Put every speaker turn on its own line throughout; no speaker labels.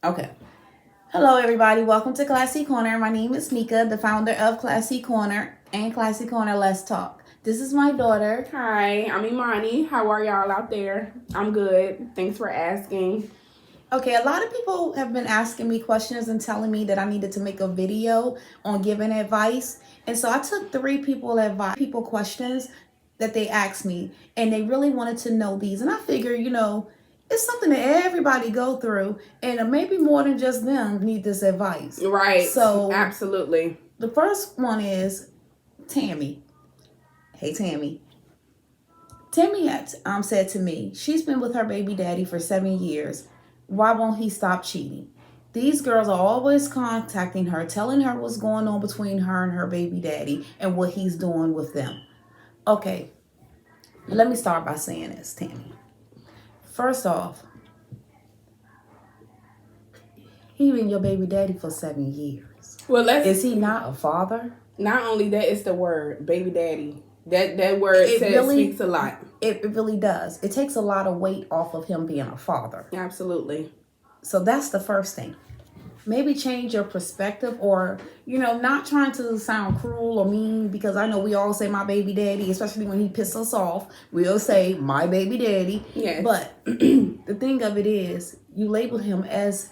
Okay. Hello, everybody. Welcome to Klassi Korner. My name is Nika, the founder of Klassi Korner and Klassi Korner Let's Talk. This is my daughter.
Hi, I'm Imani. How are y'all out there? I'm good. Thanks for asking.
Okay, a lot of people have been asking me questions and telling me that I needed to make a video on giving advice. And so I took people questions that they asked me, and they really wanted to know these. And I figure, it's something that everybody go through, and maybe more than just them need this advice.
Right.
So
absolutely.
The first one is Tammy. Hey, Tammy. Tammy said to me, she's been with her baby daddy for 7 years. Why won't he stop cheating? These girls are always contacting her, telling her what's going on between her and her baby daddy and what he's doing with them. Okay, let me start by saying this, Tammy. First off, he been your baby daddy for 7 years.
Well,
is he not a father?
Not only that, it's the word baby daddy. That word speaks a lot.
It really does. It takes a lot of weight off of him being a father.
Absolutely.
So that's the first thing. Maybe change your perspective, or, not trying to sound cruel or mean, because I know we all say my baby daddy, especially when he pisses us off. We'll say my baby daddy.
Yes.
But the thing of it is, you label him as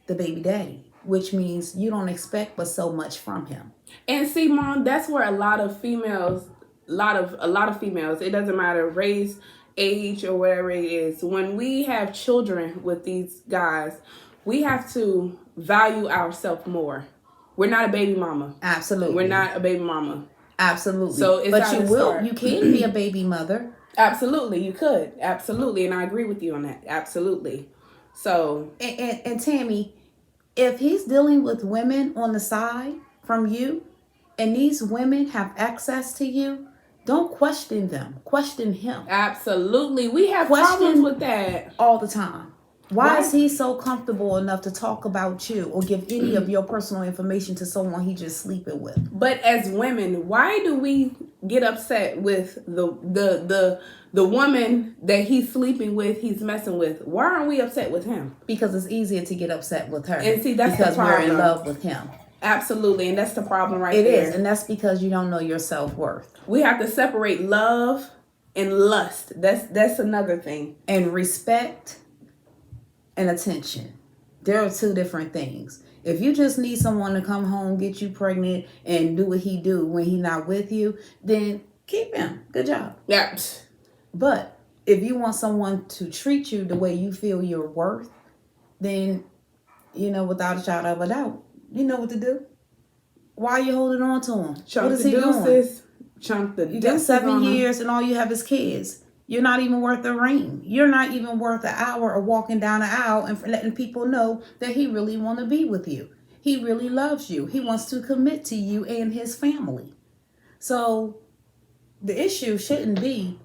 the baby daddy, which means you don't expect but so much from him.
And see, Mom, that's where a lot of females, it doesn't matter race, age, or whatever it is. When we have children with these guys, we have to value ourselves more. We're not a baby mama.
Absolutely.
We're not a baby mama.
Absolutely.
So it's
but you can be a baby mother.
Absolutely, you could. Absolutely. And I agree with you on that. Absolutely. So
and Tammy, if he's dealing with women on the side from you, and these women have access to you, don't question them. Question him.
Absolutely. We have problems with that
all the time. Why is he so comfortable enough to talk about you or give any of your personal information to someone he's just sleeping with?
But as women, why do we get upset with the woman that he's sleeping with, he's messing with? Why aren't we upset with him?
Because it's easier to get upset with her.
And see, that's
because
the problem.
We're in love with him.
Absolutely, and that's the problem there.
It is, and that's because you don't know your self-worth.
We have to separate love and lust. That's another thing.
And respect and attention. There are two different things. If you just need someone to come home, get you pregnant, and do what he do when he's not with you, then keep him. Good job.
Yeah.
But if you want someone to treat you the way you feel you're worth, then, without a shadow of a doubt, you know what to do. Why are you holding on to him?
Chunk
what is
the
he
deuces.
doing?
Chunk the
You got 7 years and all you have is kids. You're not even worth a ring. You're not even worth an hour of walking down the aisle and letting people know that he really want to be with you. He really loves you. He wants to commit to you and his family. So the issue shouldn't be,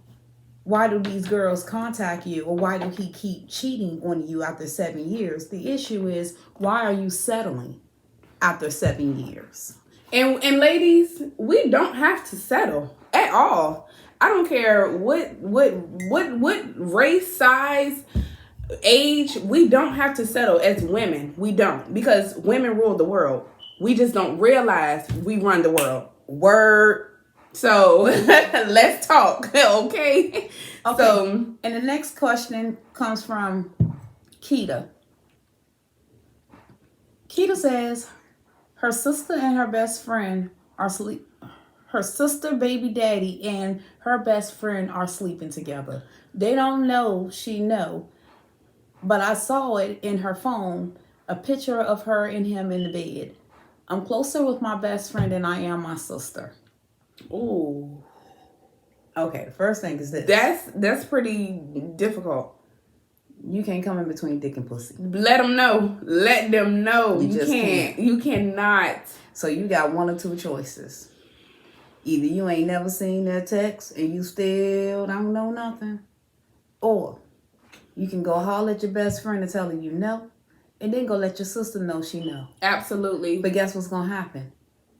why do these girls contact you, or why do he keep cheating on you after 7 years? The issue is, why are you settling after 7 years?
And ladies, we don't have to settle at all. I don't care what race, size, age. We don't have to settle as women. We don't, because women rule the world. We just don't realize we run the world. Word. So let's talk, okay?
So, and the next question comes from Keita. Keita says her sister and her best friend are sleep. Her sister, baby daddy, and her best friend are sleeping together. They don't know she know, but I saw it in her phone, a picture of her and him in the bed. I'm closer with my best friend than I am my sister.
Ooh.
Okay, the first thing is this.
That's pretty difficult.
You can't come in between dick and pussy.
Let them know. Let them know. You can't. You cannot.
So you got one or two choices. Either you ain't never seen that text and you still don't know nothing, or you can go holler at your best friend and tell her you know, and then go let your sister know she know.
Absolutely.
But guess what's gonna happen?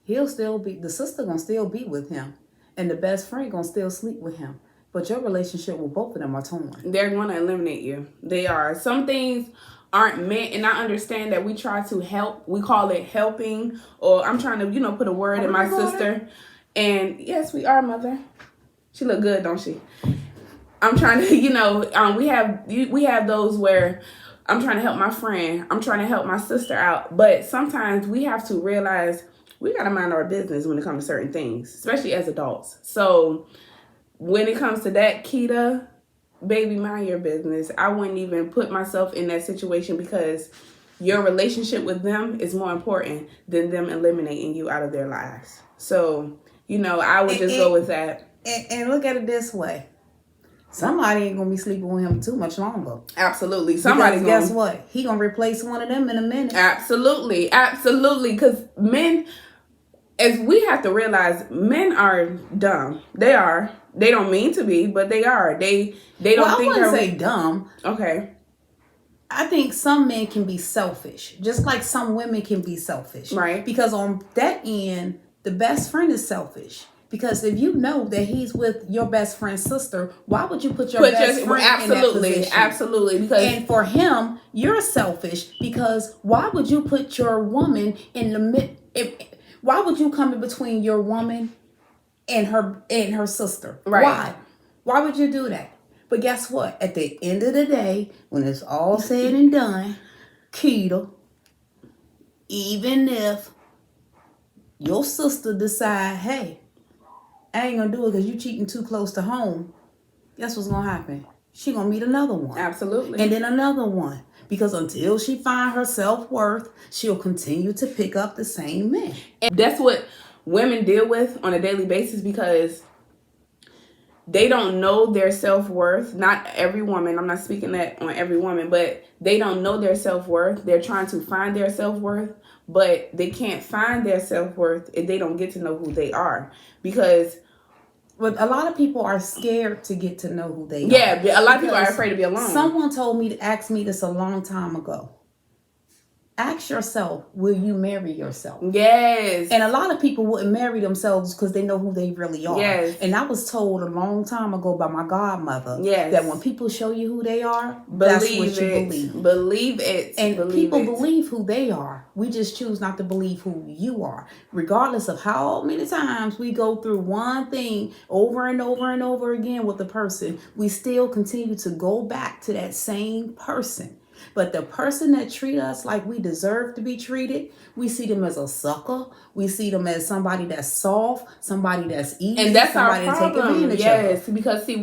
The sister gonna still be with him, and the best friend gonna still sleep with him. But your relationship with both of them are torn.
They're gonna eliminate you. They are. Some things aren't meant, and I understand that we try to help. We call it helping, or I'm trying to, put a word in my sister. And yes, we are, mother. She look good, don't she? I'm trying to, we have those where I'm trying to help my friend. I'm trying to help my sister out. But sometimes we have to realize we got to mind our business when it comes to certain things, especially as adults. So when it comes to that, Keita, baby, mind your business. I wouldn't even put myself in that situation because your relationship with them is more important than them eliminating you out of their lives. So, I would just go with that.
And look at it this way. Somebody ain't going to be sleeping with him too much longer.
Absolutely.
Guess what? He going to replace one of them in a minute.
Absolutely. Because men, as we have to realize, men are dumb. They are. They don't mean to be, but they are. They don't think they're...
I wouldn't say dumb.
Okay.
I think some men can be selfish, just like some women can be selfish.
Right.
Because on that end, the best friend is selfish. Because if you know that he's with your best friend's sister, why would you put your best friend in that position?
Absolutely.
And for him, you're selfish because why would you put your woman in the mid? Why would you come in between your woman and her sister?
Right.
Why would you do that? But guess what? At the end of the day, when it's all said and done, Keita, even if your sister decide, hey, I ain't gonna do it because you cheating too close to home, guess what's gonna happen? She gonna meet another one.
Absolutely.
And then another one. Because until she find her self-worth, she'll continue to pick up the same men.
And that's what women deal with on a daily basis because they don't know their self-worth. Not every woman. I'm not speaking that on every woman, but they don't know their self-worth. They're trying to find their self-worth, but they can't find their self-worth if they don't get to know who they are. Because
a lot of people are scared to get to know who they are.
Yeah, a lot of people are afraid to be alone.
Someone asked me this a long time ago. Ask yourself, will you marry yourself?
Yes.
And a lot of people wouldn't marry themselves because they know who they really are.
Yes.
And I was told a long time ago by my godmother that when people show you who they are, that's what you believe.
Believe it.
And people believe who they are. We just choose not to believe who you are. Regardless of how many times we go through one thing over and over and over again with the person, we still continue to go back to that same person. But the person that treat us like we deserve to be treated, we see them as a sucker. We see them as somebody that's soft, somebody that's easy,
and that's
somebody
our problem.
To take advantage
yes,
of.
Because see,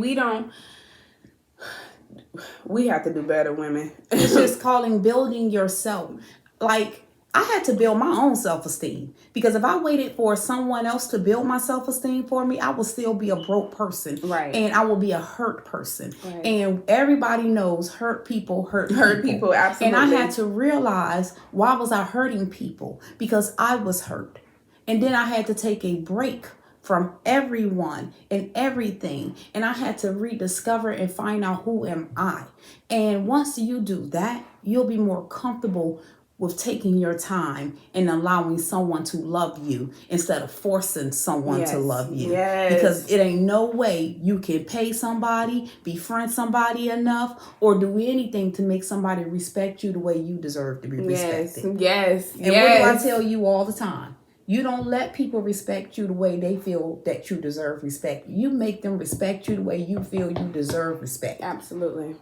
we have to do better, women.
It's just building yourself. Like, I had to build my own self-esteem because if I waited for someone else to build my self-esteem for me, I would still be a broke person.
Right.
And I will be a hurt person.
Right.
And everybody knows hurt people hurt
people. Absolutely.
And I had to realize, why was I hurting people? Because I was hurt. And then I had to take a break from everyone and everything. And I had to rediscover and find out who am I. And once you do that, you'll be more comfortable with taking your time and allowing someone to love you instead of forcing someone to love you.
Yes.
Because it ain't no way you can pay somebody, befriend somebody enough, or do anything to make somebody respect you the way you deserve to be respected.
Yes.
And what do I tell you all the time? You don't let people respect you the way they feel that you deserve respect. You make them respect you the way you feel you deserve respect.
Absolutely.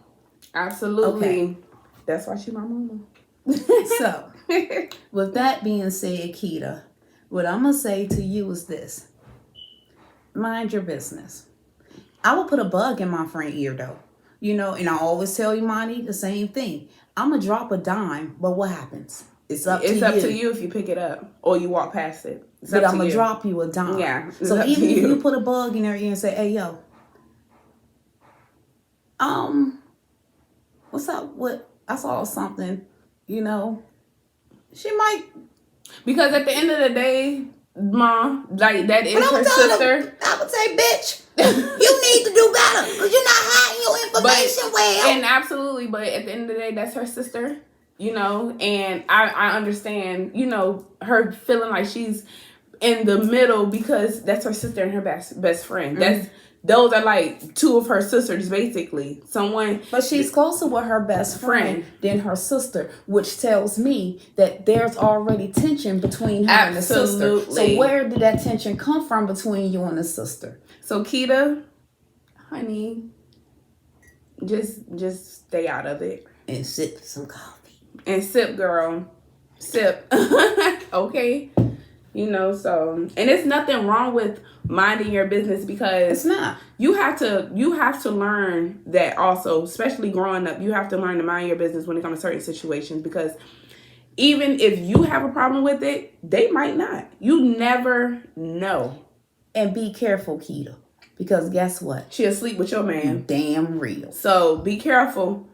Absolutely.
Okay.
That's why she's my mama.
So, with that being said, Keita, what I'm going to say to you is this. Mind your business. I will put a bug in my friend's ear, though. And I always tell you, Monty, the same thing. I'm going to drop a dime, but what happens? It's up to you
if you pick it up or you walk past it.
But I'm going to drop you a dime.
Yeah.
So even if you put a bug in their ear and say, hey, yo, what's up? I saw something. She might.
Because at the end of the day, Mom, like, that is her sister.
I would say, bitch, you need to do better because you're not hiding your information well.
And absolutely, but at the end of the day, that's her sister, and I understand, her feeling like she's in the middle because that's her sister and her best friend. Mm-hmm. those are like two of her sisters, basically. Someone,
But she's closer with her best friend than her sister, which tells me that there's already tension between her and the sister. So where did that tension come from between you and the sister?
So Keita, honey, just stay out of it.
And sip some coffee.
And sip, girl. Sip. Okay? You know, so, and it's nothing wrong with minding your business, because
it's not.
You have to learn that also, especially growing up, you have to learn to mind your business when it comes to certain situations, because even if you have a problem with it, they might not. You never know.
And be careful, Keita, because guess what?
She'll sleep with your man.
Damn real.
So be careful.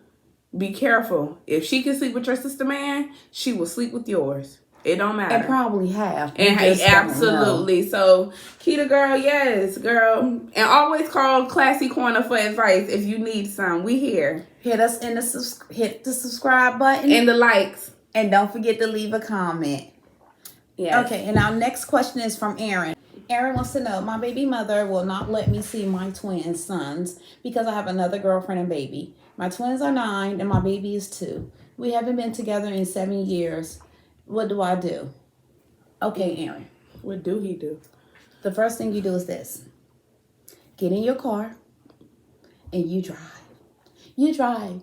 Be careful. If she can sleep with your sister man, she will sleep with yours. It don't matter.
And probably have.
And absolutely. So, Keita, girl, yes, girl. And always call Klassi Korner for advice if you need some. We here.
Hit us in the hit the subscribe button.
And the likes.
And don't forget to leave a comment.
Yes.
Okay, and our next question is from Aaron. Aaron wants to know, my baby mother will not let me see my twin sons because I have another girlfriend and baby. My twins are 9 and my baby is 2. We haven't been together in 7 years. What do I do? Okay, Aaron.
What do he do?
The first thing you do is this. Get in your car and you drive. You drive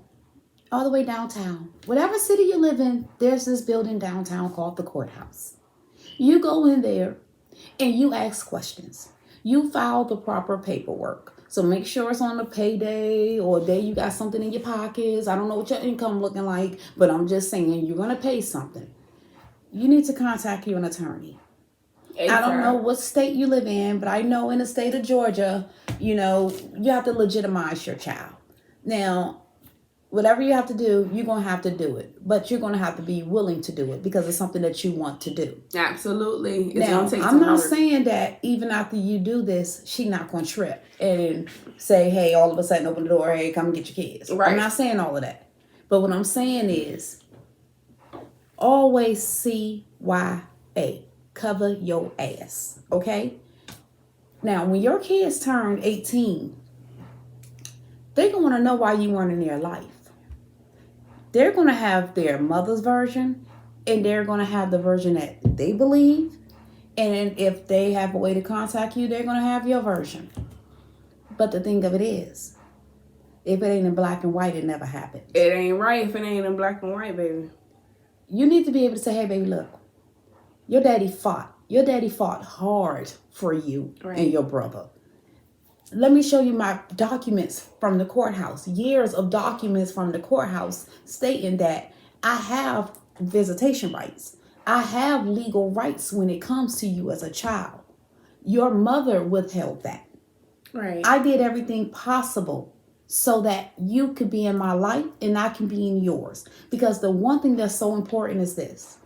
all the way downtown. Whatever city you live in, there's this building downtown called the courthouse. You go in there and you ask questions. You file the proper paperwork. So make sure it's on a payday or a day you got something in your pockets. I don't know what your income looking like, but I'm just saying you're going to pay something. You need to contact your attorney. I don't know what state you live in, but I know in the state of Georgia, you know, you have to legitimize your child. Now, whatever you have to do, you're going to have to do it. But you're going to have to be willing to do it because it's something that you want to do.
Absolutely.
Now, I'm not saying that even after you do this, she's not going to trip and say, hey, all of a sudden open the door, hey, come and get your kids. Right. I'm not saying all of that. But what I'm saying is, always CYA. Cover your ass. Okay? Now, when your kids turn 18, they're going to want to know why you weren't in their life. They're going to have their mother's version, and they're going to have the version that they believe. And if they have a way to contact you, they're going to have your version. But the thing of it is, if it ain't in black and white, it never happened.
It ain't right if it ain't in black and white, baby.
You need to be able to say, hey, baby, look, your daddy fought. Your daddy fought hard for you and your brother. Let me show you my documents from the courthouse. Years of documents from the courthouse stating that I have visitation rights. I have legal rights when it comes to you as a child. Your mother withheld that.
Right.
I did everything possible so that you could be in my life and I can be in yours. Because the one thing that's so important is this.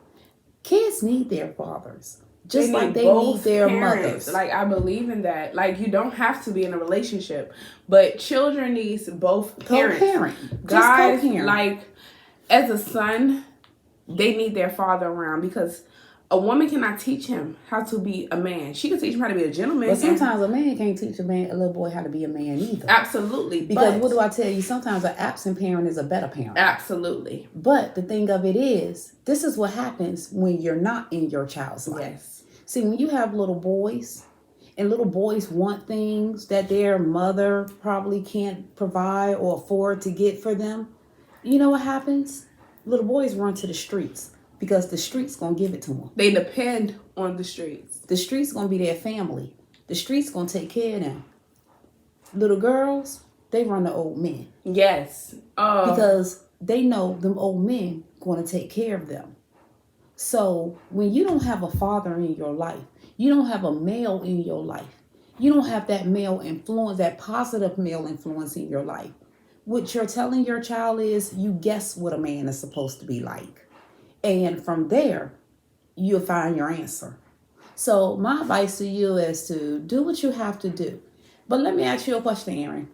Kids need their fathers. Just like they need their mothers.
Like, I believe in that. Like, you don't have to be in a relationship. But children need both parents.
Co-parent.
Guys, like, as a son, they need their father around. Because a woman cannot teach him how to be a man. She can teach him how to be a gentleman.
But sometimes a man can't teach a little boy how to be a man either.
Absolutely.
Because what do I tell you? Sometimes an absent parent is a better parent.
Absolutely.
But the thing of it is, this is what happens when you're not in your child's life.
Yes.
See, when you have little boys, and little boys want things that their mother probably can't provide or afford to get for them, you know what happens? Little boys run to the streets. Because the streets going to give it to them.
They depend on the streets.
The streets going to be their family. The streets going to take care of them. Little girls, they run to old men.
Yes.
Because they know them old men going to take care of them. So when you don't have a father in your life, you don't have a male in your life, you don't have that male influence, that positive male influence in your life, what you're telling your child is you guess what a man is supposed to be like. And from there, you'll find your answer. So my advice to you is to do what you have to do. But let me ask you a question, Aaron.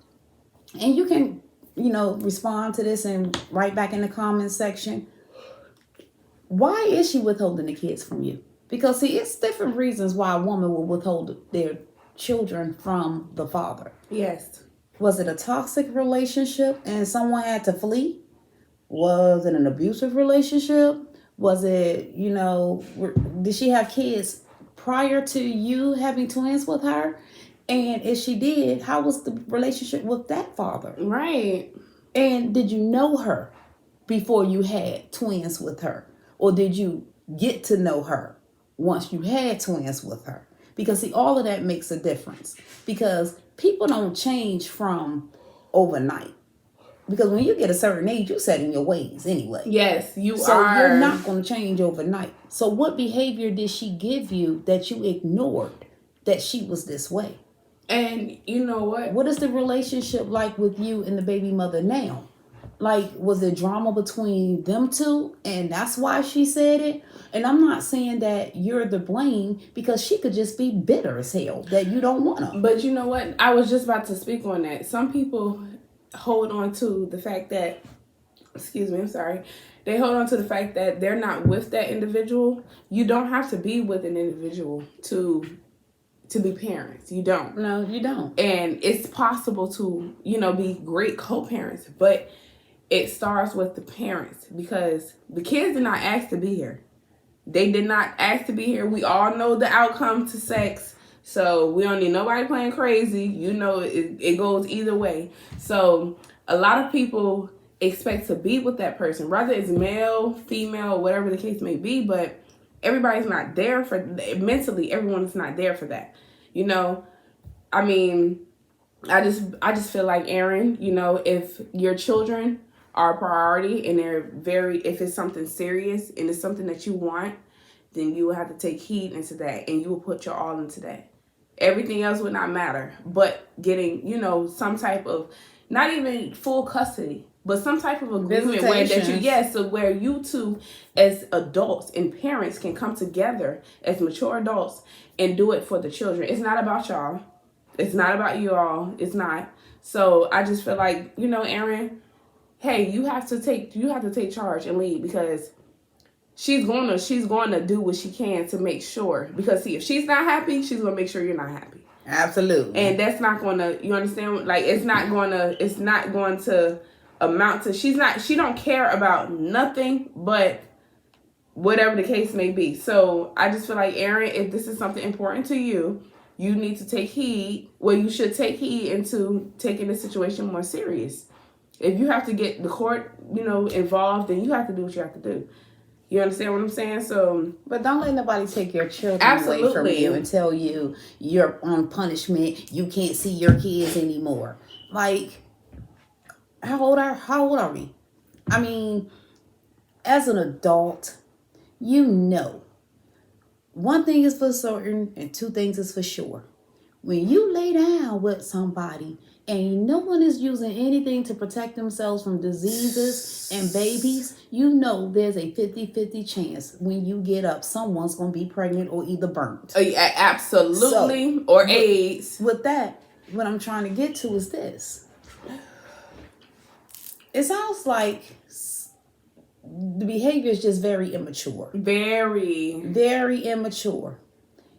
And you can, respond to this and write back in the comments section. Why is she withholding the kids from you? Because, see, it's different reasons why a woman will withhold their children from the father?
Yes.
Was it a toxic relationship and someone had to flee? Was it an abusive relationship? Was it, did she have kids prior to you having twins with her? And if she did, how was the relationship with that father?
Right.
And did you know her before you had twins with her? Or did you get to know her once you had twins with her? Because see, all of that makes a difference. Because people don't change from overnight. Because when you get a certain age, you're set in your ways anyway.
Yes, you
so
are.
You're not going to change overnight. So what behavior did she give you that you ignored that she was this way?
And you know what?
What is the relationship like with you and the baby mother now? Like, was there drama between them two? And that's why she said it? And I'm not saying that you're the blame, because she could just be bitter as hell that you don't want her.
But you know what? I was just about to speak on that. Some people hold on to the fact that, they hold on to the fact that they're not with that individual. You don't have to be with an individual to be parents. You don't.
No, you don't.
And it's possible to, be great co-parents, but it starts with the parents, because the kids did not ask to be here. They did not ask to be here. We all know the outcome to sex. So we don't need nobody playing crazy. It goes either way. So a lot of people expect to be with that person, whether it's male, female, whatever the case may be, but everybody's not there for, mentally, everyone's not there for that. I mean, I just feel like, Aaron, if your children are a priority and if it's something serious and it's something that you want, then you will have to take heed into that, and you will put your all into that. Everything else would not matter, but getting, some type of, not even full custody, but some type of agreement where you two as adults and parents can come together as mature adults and do it for the children. It's not about y'all. It's not about you all. It's not. So I just feel like, Aaron, hey, you have to take charge and lead, because she's going to do what she can to make sure, because see, if she's not happy, she's going to make sure you're not happy.
Absolutely.
And that's not going to, you understand? Like, it's not going to amount to, she don't care about nothing but whatever the case may be. So I just feel like, Aaron, if this is something important to you, you need to take heed. Well, you should take heed into taking the situation more serious. If you have to get the court, involved, then you have to do what you have to do. You understand what I'm saying? So,
but don't let nobody take your children
absolutely
away from you and tell you you're on punishment. You can't see your kids anymore. Like, how old are we? I mean, as an adult, one thing is for certain and two things is for sure. When you lay down with somebody and no one is using anything to protect themselves from diseases and babies, there's a 50-50 chance when you get up, someone's going to be pregnant or either burnt.
Absolutely. So, or AIDS.
With that, what I'm trying to get to is this. It sounds like the behavior is just very immature.
Very.
Very immature.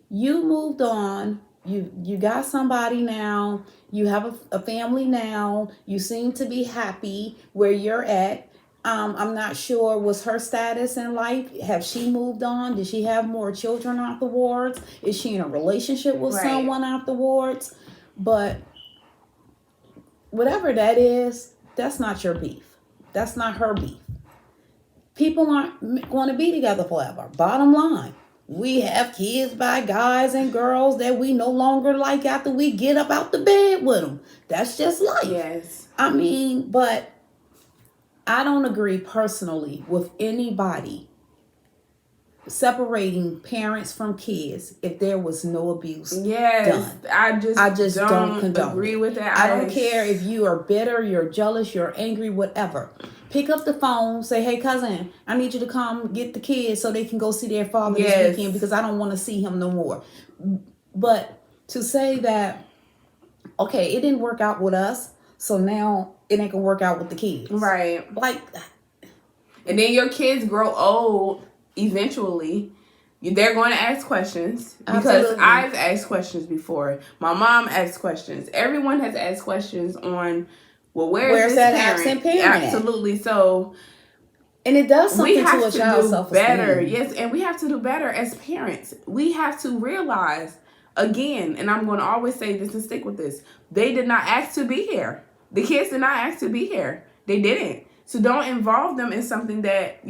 You moved on. You got somebody now. You have a family now. You seem to be happy where you're at. I'm not sure, was her status in life? Have she moved on? Did she have more children afterwards? Is she in a relationship with someone afterwards? But whatever that is, that's not your beef. That's not her beef. People aren't going to be together forever. Bottom line. We have kids by guys and girls that we no longer like after we get up out the bed with them. That's just life.
Yes.
I mean, but I don't agree personally with anybody separating parents from kids if there was no abuse done.
I just don't condone agree with that.
I don't care if you are bitter, you're jealous, you're angry, whatever. Pick up the phone, say, hey, cousin, I need you to come get the kids so they can go see their father this weekend because I don't want to see him no more. But to say that, okay, it didn't work out with us, so now it ain't going to work out with the kids.
Right.
Like,
and then your kids grow old eventually, They're going to ask questions because
Absolutely.
I've asked questions before. My mom asked questions. Everyone has asked questions on, well, where's this
that
parent?
absent parent?
Absolutely. So,
and it does something
we have
to a
to
child's
do
self-esteem.
better. Yes, and we have to do better as parents. We have to realize, again, and I'm going to always say this and stick with this, they did not ask to be here. The kids did not ask to be here. They didn't. So don't involve them in something that,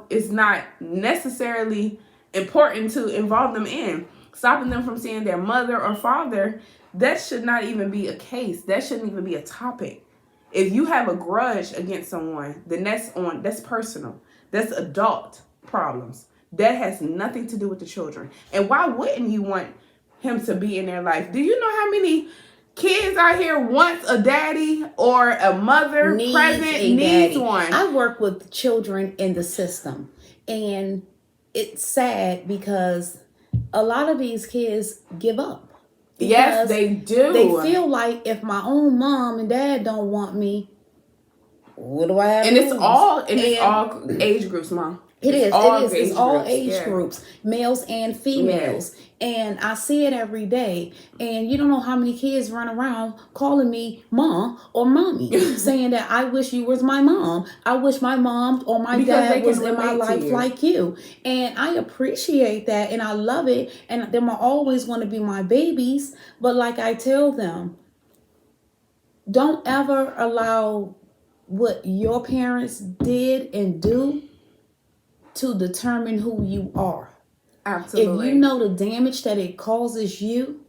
is not necessarily important to involve them in. Stopping them from seeing their mother or father, that should not even be a case. That shouldn't even be a topic. If you have a grudge against someone, then that's personal. That's adult problems. That has nothing to do with the children. And why wouldn't you want him to be in their life? Do you know how many kids out here wants a daddy or a mother needs one?
I work with children in the system, and it's sad because a lot of these kids give up.
Yes, they do.
They feel like if my own mom and dad don't want me, what do I have?
And it's all age groups, Mom.
It's all age groups, males and females. Yes. And I see it every day. And you don't know how many kids run around calling me mom or mommy, saying that I wish you was my mom. I wish my mom or my dad was in my life like you. And I appreciate that and I love it. And them are always going to be my babies. But like I tell them, don't ever allow what your parents did and do to determine who you are.
Absolutely.
If you know the damage that it causes you,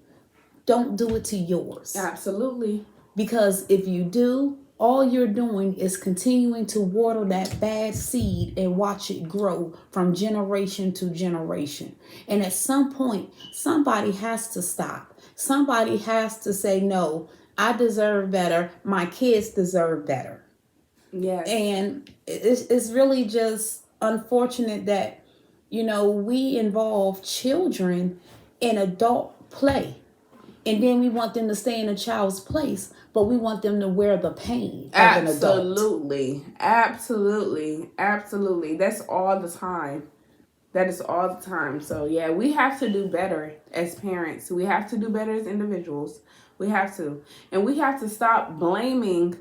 don't do it to yours.
Absolutely.
Because if you do, all you're doing is continuing to water that bad seed and watch it grow from generation to generation. And at some point, somebody has to stop. Somebody has to say, no, I deserve better. My kids deserve better.
Yes.
And it's really just unfortunate that, we involve children in adult play. And then we want them to stay in a child's place, but we want them to wear the pain of an adult.
Absolutely. That's all the time. That is all the time. So yeah, we have to do better as parents. We have to do better as individuals. We have to. And we have to stop blaming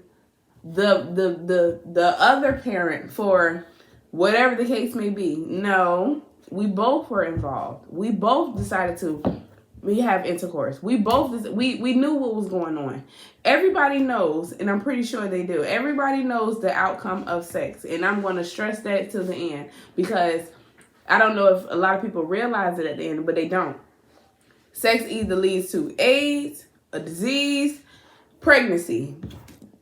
the other parent for whatever the case may be. No, we both were involved. We both decided to have intercourse. We both we knew what was going on. Everybody knows, and I'm pretty sure they do. Everybody knows the outcome of sex, and I'm going to stress that to the end because I don't know if a lot of people realize it at the end, but they don't. Sex either leads to AIDS, a disease, pregnancy.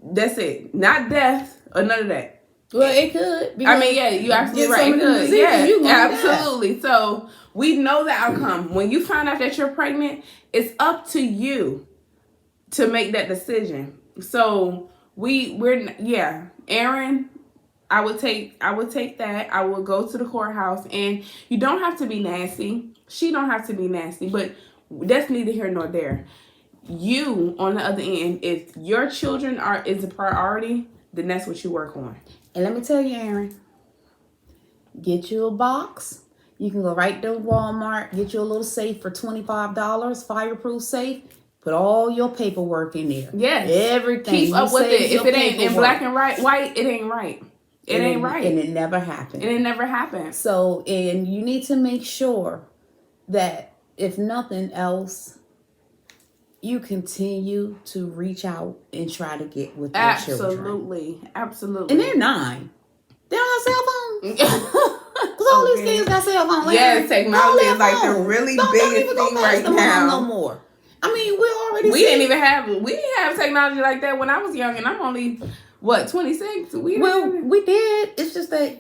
That's it. Not death or none of that.
Well, it could.
I mean, yeah, you absolutely right. It could. Yeah, absolutely. Die. So we know the outcome. When you find out that you're pregnant, it's up to you to make that decision. So we're Aaron, I would take that. I would go to the courthouse, and you don't have to be nasty. She don't have to be nasty, but that's neither here nor there. You, on the other end, if your children is a priority, then that's what you work on.
And let me tell you, Aaron, get you a box. You can go right to Walmart, get you a little safe for $25, fireproof safe. Put all your paperwork in there.
Yes.
Everything.
Keep up with it. If it ain't in black and white, it ain't right. It ain't right.
And it never happened. So, and you need to make sure that if nothing else, you continue to reach out and try to get with your children.
Absolutely.
And they're 9. They don't have cell phones. Because all these kids got cell phones.
Yes, technology is like the really biggest thing right now.
No more. I mean, we
didn't have technology like that when I was young, and I'm only 26. We
did. It's just that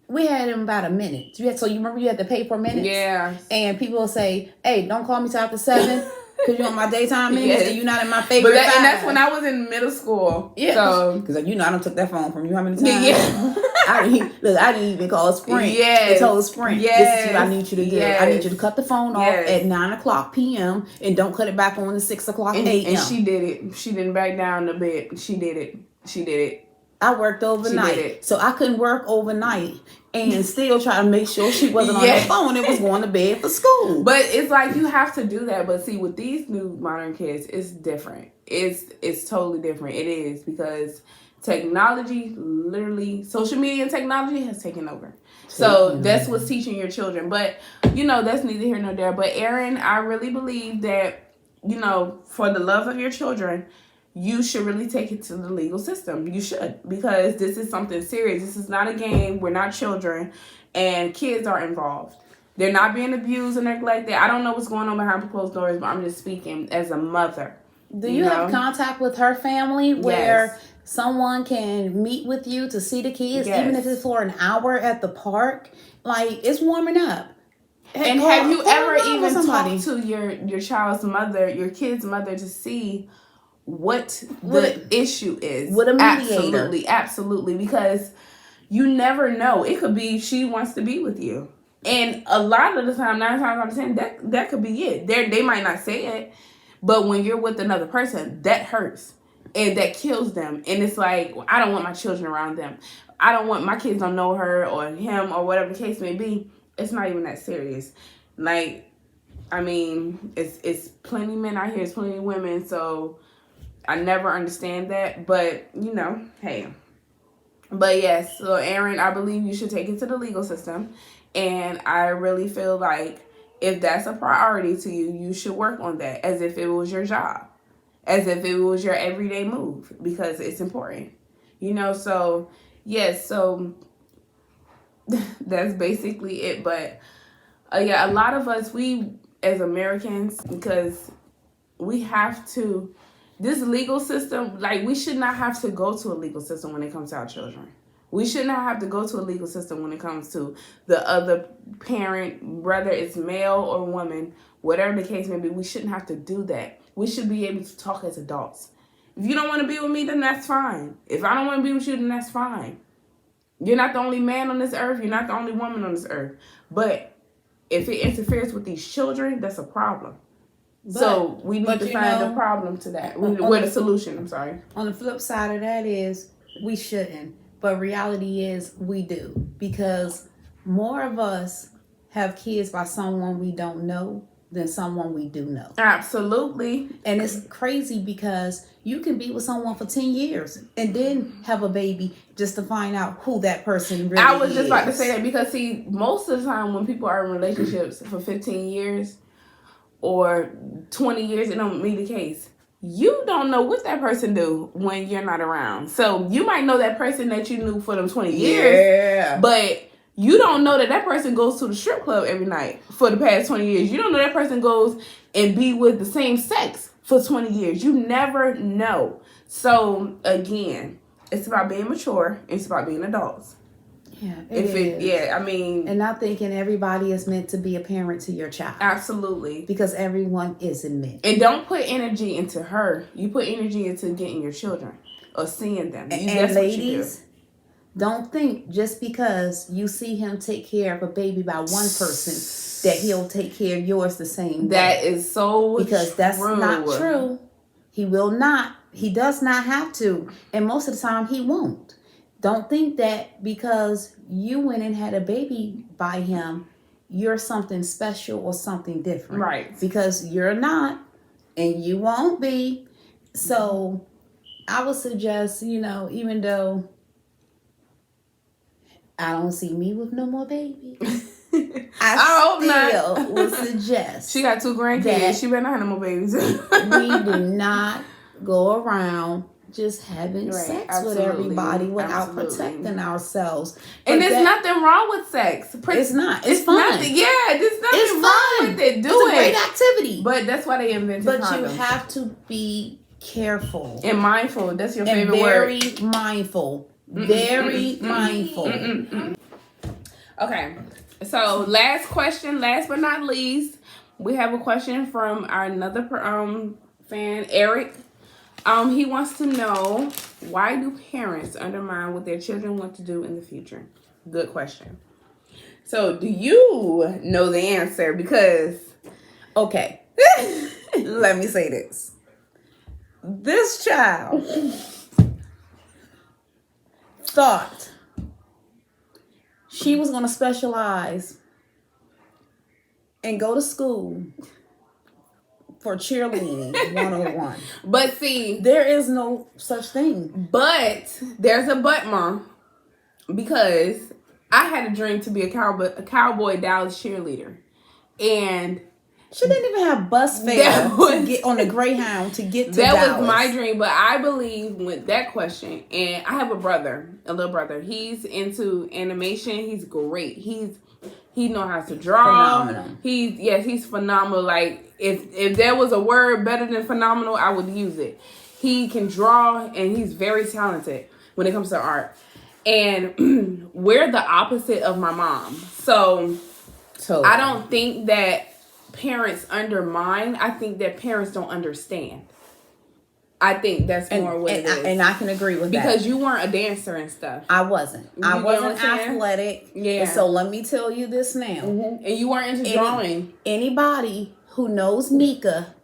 we had them about a minute. So you remember you had to pay for minutes?
Yeah.
And people will say, hey, don't call me till after 7 because you want my daytime minutes and you're not in my favorite time.
And that's when I was in middle school.
Yeah. Because I done took that phone from you how many times? Yeah. I didn't even call Sprint.
Yes.
I told Sprint, this is what I need you to do. Yes. I need you to cut the phone off at 9:00 p.m. and don't cut it back on at 6:00 a.m.
And she did it. She didn't back down a bit. She did it.
I worked overnight. So I couldn't work overnight and still try to make sure she wasn't on her phone and was going to bed for school.
But it's like you have to do that. But see, with these new modern kids, it's different. It's totally different. It is, because technology, literally, social media and technology has taken over. So that's what's teaching your children. But, that's neither here nor there. But Aaron, I really believe that, for the love of your children, you should really take it to the legal system. You should, because this is something serious. This is not a game. We're not children, and kids are involved. They're not being abused and neglected. I don't know what's going on behind closed doors, but I'm just speaking as a mother.
Do you have contact with her family where someone can meet with you to see the kids, even if it's for an hour at the park? Like, it's warming up.
And have you ever even talked to your child's mother, your kid's mother, to see what the issue is?
With a mediator.
Absolutely. Because you never know. It could be she wants to be with you. And a lot of the time, 9 times out of 10, that could be it. They might not say it, but when you're with another person, that hurts. And that kills them. And it's like, I don't want my children around them. I don't want my kids don't know her or him or whatever the case may be. It's not even that serious. Like, I mean, it's plenty of men out here, it's plenty of women, so I never understand that. But, hey. But yes, so Aaron, I believe you should take it to the legal system. And I really feel like if that's a priority to you, you should work on that as if it was your job. As if it was your everyday move, because it's important. So, yes, so that's basically it. But, a lot of us, we as Americans, because we have to, this legal system, like, we should not have to go to a legal system when it comes to our children. We should not have to go to a legal system when it comes to the other parent, whether it's male or woman, whatever the case may be. We shouldn't have to do that. We should be able to talk as adults. If you don't want to be with me, then that's fine. If I don't want to be with you, then that's fine. You're not the only man on this earth. You're not the only woman on this earth. But if it interferes with these children, that's a problem. So we need to find a problem to that. With a solution, I'm sorry.
On the flip side of that is we shouldn't. But reality is we do. Because more of us have kids by someone we don't know than someone we do know.
Absolutely.
And it's crazy because you can be with someone for 10 years and then have a baby just to find out who that person really is.
I was just about to say that, because see, most of the time when people are in relationships for 15 years or 20 years, it don't be the case. You don't know what that person do when you're not around. So you might know that person that you knew for them 20 years, but you don't know that person goes to the strip club every night for the past 20 years. You don't know that person goes and be with the same sex for 20 years. You never know. So, again, it's about being mature. It's about being adults.
Yeah, it is.
I mean...
And not thinking everybody is meant to be a parent to your child.
Absolutely.
Because everyone isn't meant.
And don't put energy into her. You put energy into getting your children or seeing them.
And ladies... Don't think just because you see him take care of a baby by one person that he'll take care of yours the same way.
That is so true.
Because that's not true. He will not. He does not have to. And most of the time he won't. Don't think that because you went and had a baby by him, you're something special or something different.
Right.
Because you're not and you won't be. So I would suggest, even though I don't see me with no more babies, I still would suggest.
She got 2 grandkids. She better not have no more babies.
We do not go around just having sex with everybody without protecting ourselves.
And there's nothing wrong with sex.
It's not. It's fun.
There's nothing wrong with it. Do
it's a great activity.
But that's why they invented condoms.
But you have to be careful.
And mindful. That's your favorite word.
Very mindful. Very mindful.
Okay. So last question, last but not least, we have a question from our another fan, Eric. He wants to know, why do parents undermine what their children want to do in the future? Good question. So do you know the answer? Because,
okay, let me say this. This child thought she was going to specialize and go to school for cheerleading 101.
But see,
there is no such thing.
But there's a but, Mom, because I had a dream to be a cowboy Dallas cheerleader, and
she didn't even have bus fare to get on the Greyhound to get to
that
Dallas.
was my dream. But I believe with that question, and I have a little brother. He's into animation. He's great. He know how to draw.
Phenomenal.
He's phenomenal. Like if there was a word better than phenomenal, I would use it. He can draw, and he's very talented when it comes to art. And we're the opposite of my mom. So I don't think that parents undermine. I think that parents don't understand. I think that's more what it is.
And I can agree with that.
Because you weren't a dancer and stuff.
I wasn't. I wasn't athletic.
Yeah.
And so let me tell you this now.
Mm-hmm. And you weren't into drawing.
Anybody who knows Nika,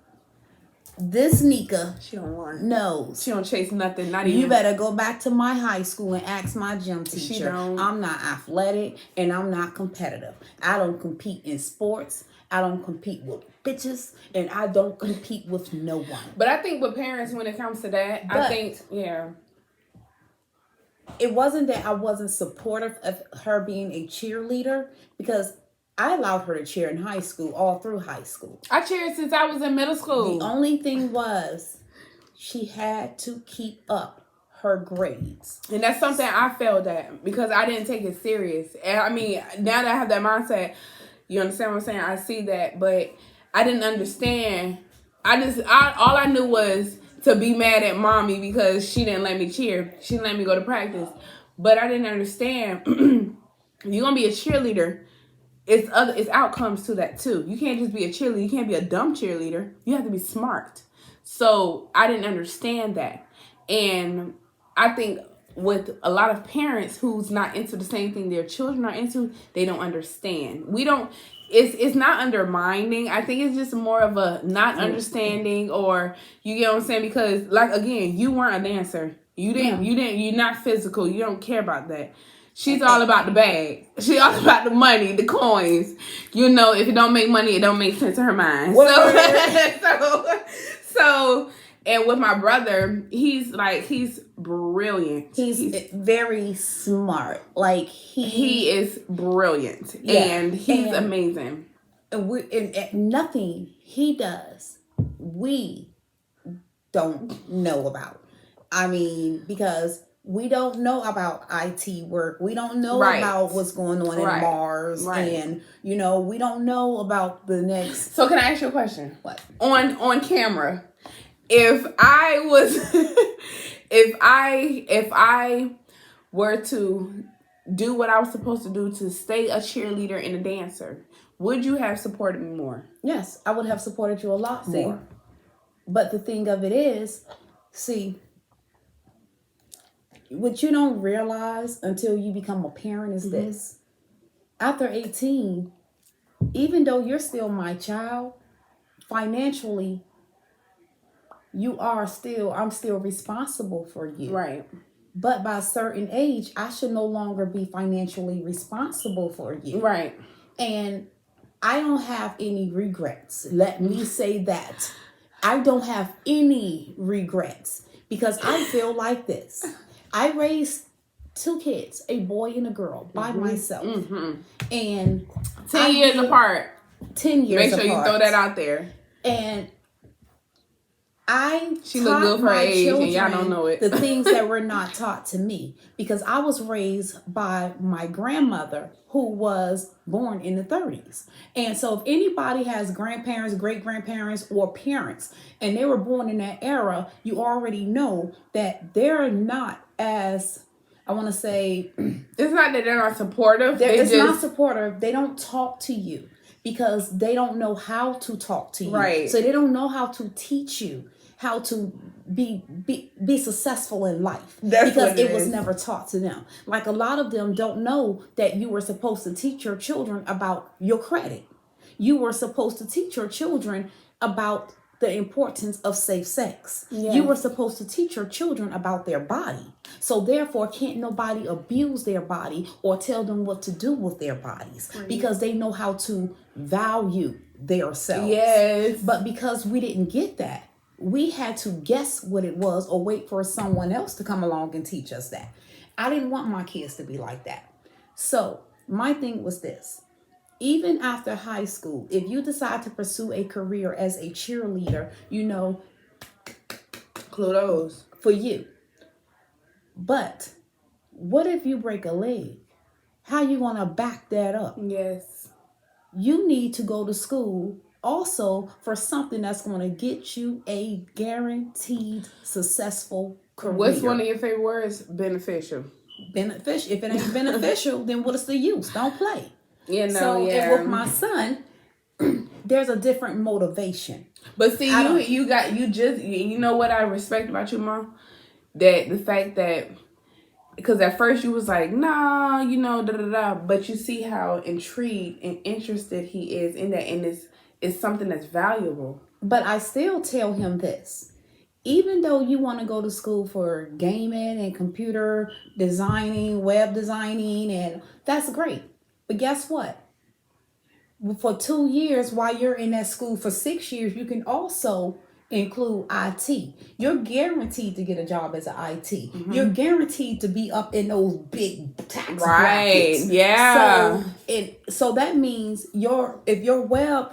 this Nika,
she don't run.
Knows.
She don't chase nothing. Not even.
You better go back to my high school and ask my gym teacher.
She don't.
I'm not athletic and I'm not competitive. I don't compete in sports. I don't compete with bitches, and I don't compete with no one.
But I think with parents, when it comes to that, I think, yeah.
It wasn't that I wasn't supportive of her being a cheerleader, because I allowed her to cheer in high school, all through high school.
I cheered since I was in middle school.
The only thing was she had to keep up her grades.
And that's something I failed at because I didn't take it serious. And I mean, now that I have that mindset, you understand what I'm saying? I see that, but I didn't understand. All I knew was to be mad at mommy because she didn't let me cheer. She didn't let me go to practice. But I didn't understand. You're gonna be a cheerleader. It's outcomes to that too. You can't just be a cheerleader. You can't be a dumb cheerleader. You have to be smart. So I didn't understand that. And I think with a lot of parents who's not into the same thing their children are into, they don't understand. It's not undermining. I think it's just more of a not understanding, or you get what I'm saying? Because like, again, you weren't a dancer. You're not physical. You don't care about that. She's all about the bag. She's all about the money, the coins. You know, if it don't make money, it don't make sense in her mind. So and with my brother, he's brilliant.
He's very smart. Like
he is brilliant, and he's amazing.
And nothing he does, we don't know about. I mean, because we don't know about IT work. We don't know about what's going on in Mars, and we don't know about the next.
So can I ask you a question?
What?
On camera, if I was, if I were to do what I was supposed to do to stay a cheerleader and a dancer, would you have supported me more?
Yes, I would have supported you a lot more. But the thing of it is, what you don't realize until you become a parent is this. After 18, even though you're still my child, financially, I'm still responsible for you.
Right.
But by a certain age, I should no longer be financially responsible for you.
Right.
And I don't have any regrets. Let me say that. I don't have any regrets, because I feel like this. I raised 2 kids, a boy and a girl, by myself. And
10 years apart.
10 years apart.
Make sure you throw that out there.
And
she looked good for her age, and y'all don't know it.
The things that were not taught to me, because I was raised by my grandmother, who was born in the 30s. And so if anybody has grandparents, great-grandparents, or parents, and they were born in that era, you already know that they're not as, I want to say...
It's not that they're not supportive.
It's not supportive. They don't talk to you because they don't know how to talk to you.
Right.
So they don't know how to teach you how to be successful in life. Because it was never taught to them. Like, a lot of them don't know that you were supposed to teach your children about your credit. You were supposed to teach your children about the importance of safe sex.
Yes.
You were supposed to teach your children about their body. So therefore, can't nobody abuse their body or tell them what to do with their bodies, because they know how to value themselves.
Yes.
But because we didn't get that, we had to guess what it was or wait for someone else to come along and teach us that. I didn't want my kids to be like that. So my thing was this. Even after high school, if you decide to pursue a career as a cheerleader,
kudos
for you. But what if you break a leg? How you going to back that up?
Yes.
You need to go to school also for something that's going to get you a guaranteed successful career.
What's one of your favorite words? Beneficial.
Beneficial. If it ain't beneficial, then what is the use? Don't play.
Yeah, no,
so,
yeah.
and with my son, there's a different motivation.
But see, you know what I respect about you, Mom? That the fact that, because at first you was like, nah, but you see how intrigued and interested he is in that, and it's something that's valuable.
But I still tell him this. Even though you want to go to school for gaming and computer designing, web designing, and that's great. But guess what? For 2 years, while you're in that school for 6 years, you can also include IT. You're guaranteed to get a job as an IT. Mm-hmm. You're guaranteed to be up in those big tax brackets.
Yeah.
So that means if your web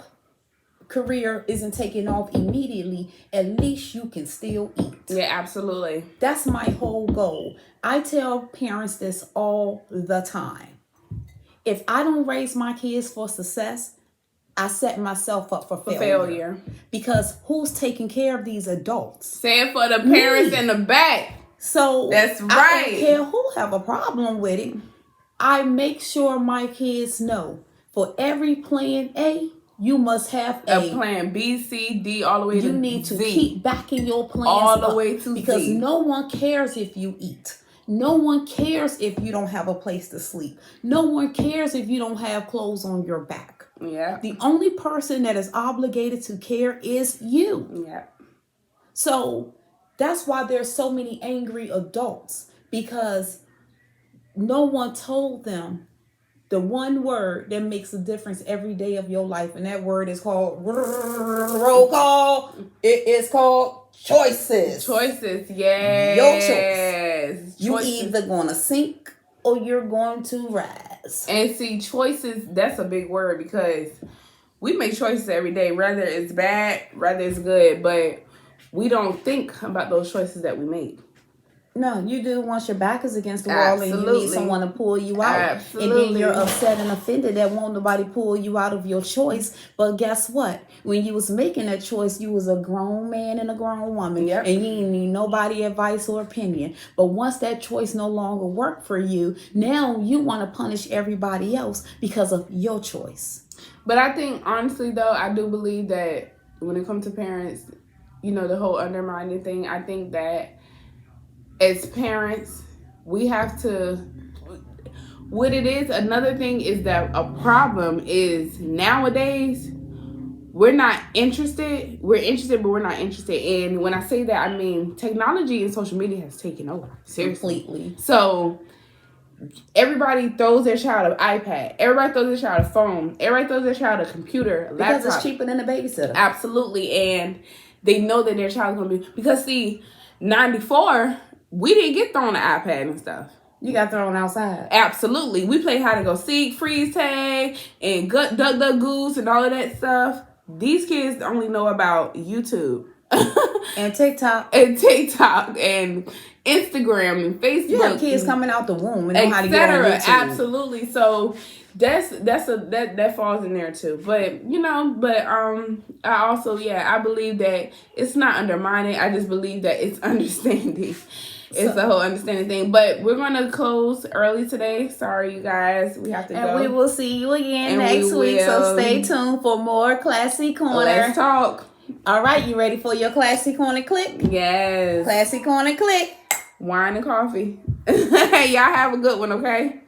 career isn't taking off immediately, at least you can still eat.
Yeah, absolutely.
That's my whole goal. I tell parents this all the time. If I don't raise my kids for success, I set myself up for failure. Because who's taking care of these adults?
Say it for the parents in the back.
So
that's right.
I don't care who have a problem with it. I make sure my kids know for every plan A, you must have
a plan B, C, D, all the way to Z.
You need to keep backing your plans
all the way to
because
Z.
No one cares if you eat. No one cares if you don't have a place to sleep. No one cares if you don't have clothes on your back.
Yeah.
The only person that is obligated to care is you.
Yeah.
So that's why there's so many angry adults, because no one told them the one word that makes a difference every day of your life. And that word is called roll call. It is called choices.
Choices, yes.
Your choice. You
Choices.
either going to sink or you're going to rise.
And see, choices, that's a big word, because we make choices every day, whether it's bad, whether it's good, but we don't think about those choices that we make.
No, you do once your back is against the wall.
Absolutely.
And you need someone to pull you out.
Absolutely.
And then you're upset and offended that won't nobody pull you out of your choice. But guess what? When you was making that choice, you was a grown man and a grown woman.
Yep.
And you didn't need nobody advice or opinion. But once that choice no longer worked for you, now you want to punish everybody else because of your choice.
But I think, honestly, though, I do believe that when it comes to parents, the whole undermining thing, I think that as parents, we have to, what it is, another thing is that a problem is nowadays, we're not interested. We're interested, but we're not interested. And when I say that, I mean technology and social media has taken over. Seriously.
Completely.
So everybody throws their child an iPad. Everybody throws their child a phone. Everybody throws their child a computer, a laptop.
Because it's cheaper than a babysitter.
Absolutely. And they know that their child's going to be, because see, 94, we didn't get thrown an iPad and stuff.
You got thrown outside.
Absolutely. We played hide and go seek, freeze tag, and duck goose and all of that stuff. These kids only know about YouTube.
And TikTok.
And Instagram and Facebook.
You have kids coming out the womb and know how to get on YouTube.
Absolutely. So that falls in there too. But I also, I believe that it's not undermining. I just believe that it's understanding. It's the whole understanding thing. But we're going to close early today. Sorry, you guys. We have to go.
And we will see you again next week. So stay tuned for more Klassi Korner.
Let's talk.
All right. You ready for your Klassi Korner click?
Yes.
Klassi Korner click.
Wine and coffee. Y'all have a good one, okay?